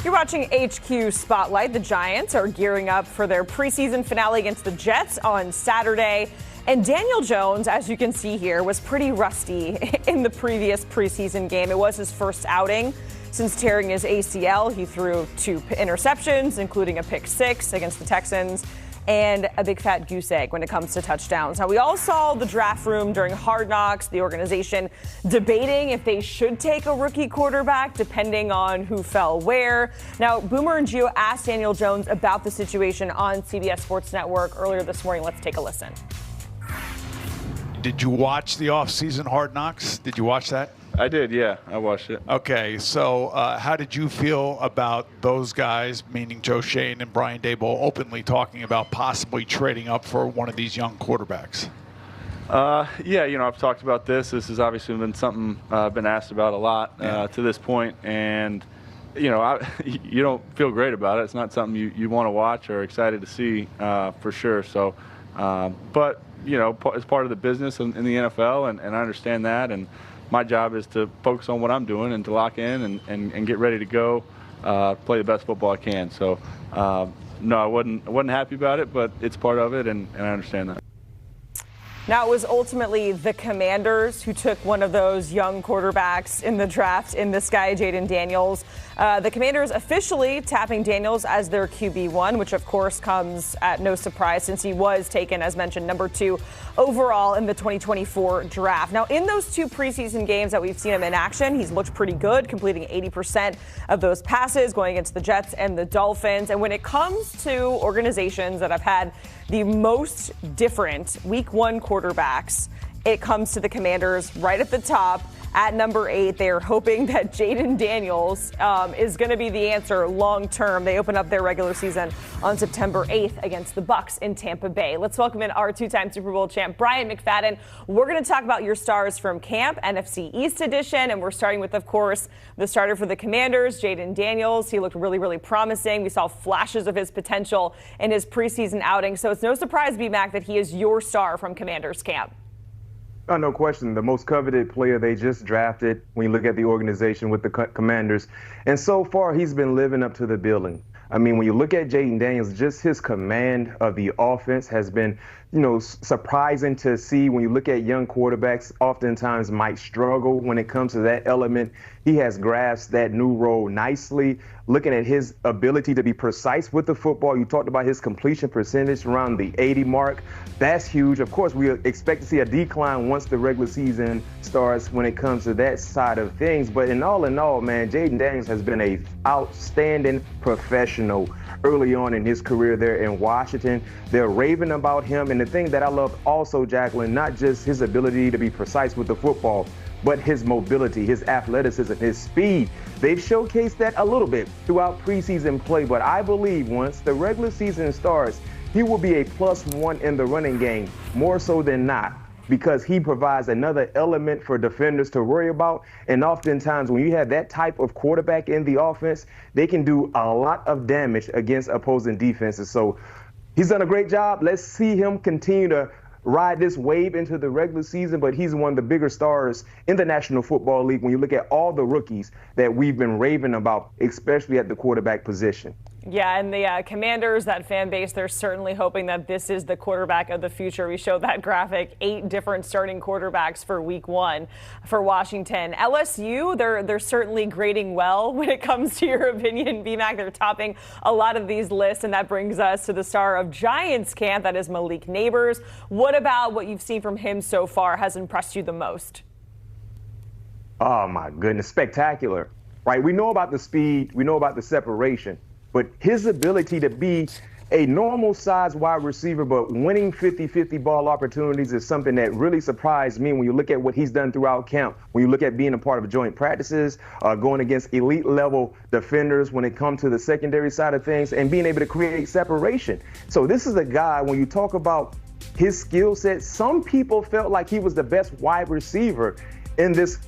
You're watching HQ Spotlight. The Giants are gearing up for their preseason finale against the Jets on Saturday. And Daniel Jones, as you can see here, was pretty rusty in the previous preseason game. It was his first outing since tearing his ACL. He threw 2 interceptions, including a pick 6 against the Texans, and a big fat goose egg when it comes to touchdowns. Now, we all saw the draft room during Hard Knocks, the organization debating if they should take a rookie quarterback, depending on who fell where. Now, Boomer and Gio asked Daniel Jones about the situation on CBS Sports Network earlier this morning. Let's take a listen. Did you watch the off-season Hard Knocks? Did you watch that? I did, yeah. I watched it. Okay, so how did you feel about those guys, meaning Joe Schoen and Brian Daboll, openly talking about possibly trading up for one of these young quarterbacks? Yeah, I've talked about this. This has obviously been something I've been asked about a lot to this point, and you don't feel great about it. It's not something you want to watch or excited to see for sure. So, but it's part of the business in the NFL, and I understand that. And my job is to focus on what I'm doing and to lock in and get ready to go play the best football I can. So, no, I wasn't happy about it, but it's part of it, and I understand that. Now, it was ultimately the Commanders who took one of those young quarterbacks in the draft in this guy, Jayden Daniels. The Commanders officially tapping Daniels as their QB1, which of course comes at no surprise since he was taken, as mentioned, number 2 overall in the 2024 draft. Now, in those 2 preseason games that we've seen him in action, he's looked pretty good, completing 80% of those passes going against the Jets and the Dolphins. And when it comes to organizations that have had the most different week 1 quarterbacks, it comes to the Commanders right at the top at number 8. They are hoping that Jayden Daniels is going to be the answer long term. They open up their regular season on September 8th against the Bucs in Tampa Bay. Let's welcome in our 2-time Super Bowl champ, Bryant McFadden. We're going to talk about your stars from camp, NFC East edition, and we're starting with, of course, the starter for the Commanders, Jayden Daniels. He looked really, really promising. We saw flashes of his potential in his preseason outing, so it's no surprise, B-Mac, that he is your star from Commanders camp. Oh, no question. The most coveted player they just drafted when you look at the organization with the Commanders. And so far, he's been living up to the billing. I mean, when you look at Jayden Daniels, just his command of the offense has been, surprising to see. When you look at young quarterbacks, oftentimes might struggle when it comes to that element. He has grasped that new role nicely. Looking at his ability to be precise with the football, you talked about his completion percentage around the 80 mark. That's huge. Of course, we expect to see a decline once the regular season starts when it comes to that side of things. But in all, man, Jayden Daniels has been an outstanding professional early on in his career there in Washington. They're raving about him. And the thing that I love also, Jacqueline, not just his ability to be precise with the football, but his mobility, his athleticism, his speed. They've showcased that a little bit throughout preseason play. But I believe once the regular season starts, he will be a +1 in the running game, more so than not, because he provides another element for defenders to worry about. And oftentimes when you have that type of quarterback in the offense, they can do a lot of damage against opposing defenses. So he's done a great job. Let's see him continue to ride this wave into the regular season, but he's one of the bigger stars in the National Football League when you look at all the rookies that we've been raving about, especially at the quarterback position. Yeah, and the Commanders, that fan base, they're certainly hoping that this is the quarterback of the future. We showed that graphic, 8 different starting quarterbacks for week 1 for Washington. LSU, they're certainly grading well when it comes to your opinion, BMAC. They're topping a lot of these lists, and that brings us to the star of Giants camp, that is Malik Nabers. What about what you've seen from him so far has impressed you the most? Oh, my goodness, spectacular, right? We know about the speed, we know about the separation. But his ability to be a normal-sized wide receiver, but winning 50-50 ball opportunities is something that really surprised me when you look at what he's done throughout camp, when you look at being a part of joint practices, going against elite-level defenders when it comes to the secondary side of things, and being able to create separation. So this is a guy, when you talk about his skill set, some people felt like he was the best wide receiver in this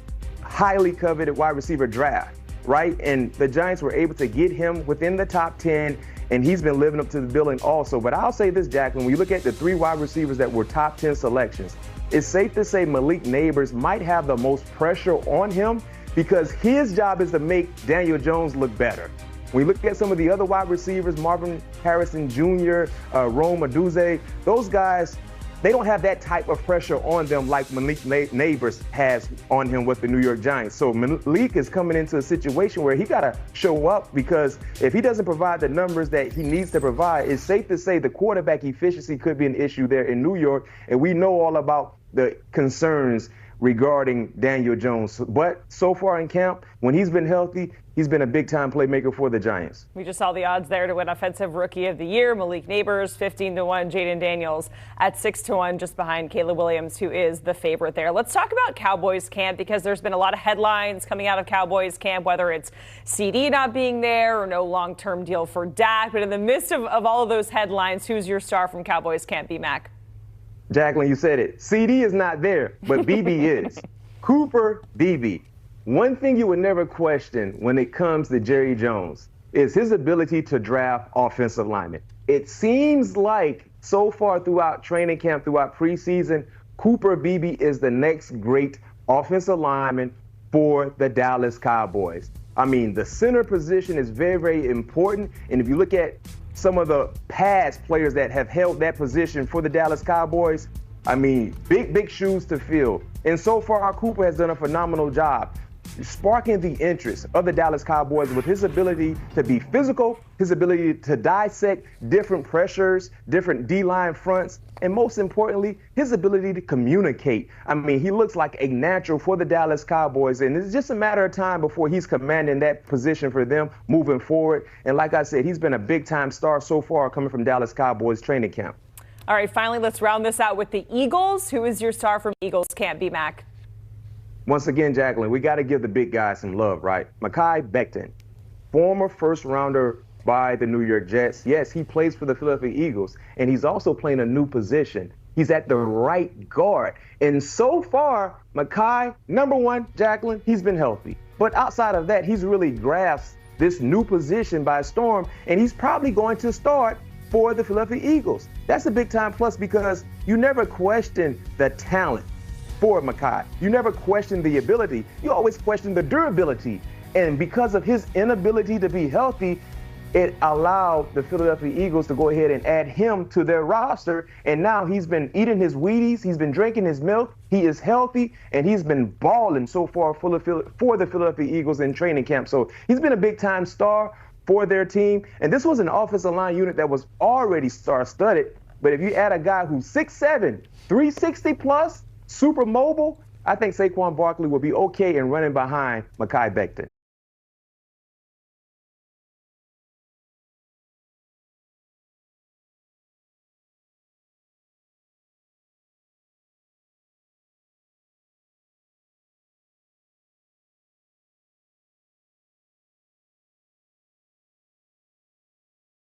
highly coveted wide receiver draft. Right? And the Giants were able to get him within the top 10, and he's been living up to the billing also. But I'll say this, Jacqueline, when you look at the 3 wide receivers that were top 10 selections, it's safe to say Malik Nabers might have the most pressure on him because his job is to make Daniel Jones look better. When you look at some of the other wide receivers, Marvin Harrison Jr., Rome Aduze, those guys, they don't have that type of pressure on them like Malik Nabers has on him with the New York Giants. So Malik is coming into a situation where he got to show up, because if he doesn't provide the numbers that he needs to provide, it's safe to say the quarterback efficiency could be an issue there in New York. And we know all about the concerns regarding Daniel Jones. But so far in camp, when he's been healthy, he's been a big-time playmaker for the Giants. We just saw the odds there to win Offensive Rookie of the Year. Malik Nabers, 15-1. Jayden Daniels at 6-1, just behind Caleb Williams, who is the favorite there. Let's talk about Cowboys camp, because there's been a lot of headlines coming out of Cowboys camp, whether it's CD not being there or no long-term deal for Dak. But in the midst of all of those headlines, who's your star from Cowboys camp, B-Mac? Jacqueline, you said it. CD is not there, but Beebe is. Cooper Beebe. One thing you would never question when it comes to Jerry Jones is his ability to draft offensive linemen. It seems like so far throughout training camp, throughout preseason, Cooper Beebe is the next great offensive lineman for the Dallas Cowboys. I mean, the center position is very, very important. And if you look at some of the past players that have held that position for the Dallas Cowboys, I mean, big shoes to fill. And so far, Cooper has done a phenomenal job sparking the interest of the Dallas Cowboys with his ability to be physical, his ability to dissect different pressures, different D-line fronts, and most importantly, his ability to communicate. I mean, he looks like a natural for the Dallas Cowboys, and it's just a matter of time before he's commanding that position for them moving forward. And like I said, he's been a big-time star so far coming from Dallas Cowboys training camp. All right, finally, let's round this out with the Eagles. Who is your star from Eagles camp, B-Mac? Once again, Jacqueline, we got to give the big guys some love, right? Mekhi Becton, former first-rounder by the New York Jets. Yes, he plays for the Philadelphia Eagles, and he's also playing a new position. He's at the right guard. And so far, Mekhi, number one, Jacqueline, he's been healthy. But outside of that, he's really grasped this new position by storm, and he's probably going to start for the Philadelphia Eagles. That's a big-time plus, because you never question the talent for Mekhi. You never question the ability. You always question the durability. And because of his inability to be healthy, it allowed the Philadelphia Eagles to go ahead and add him to their roster. And now he's been eating his Wheaties, he's been drinking his milk, he is healthy, and he's been balling so far for the Philadelphia Eagles in training camp. So he's been a big-time star for their team. And this was an offensive line unit that was already star-studded. But if you add a guy who's 6'7", 360 plus, super mobile, I think Saquon Barkley will be okay in running behind Mekhi Becton.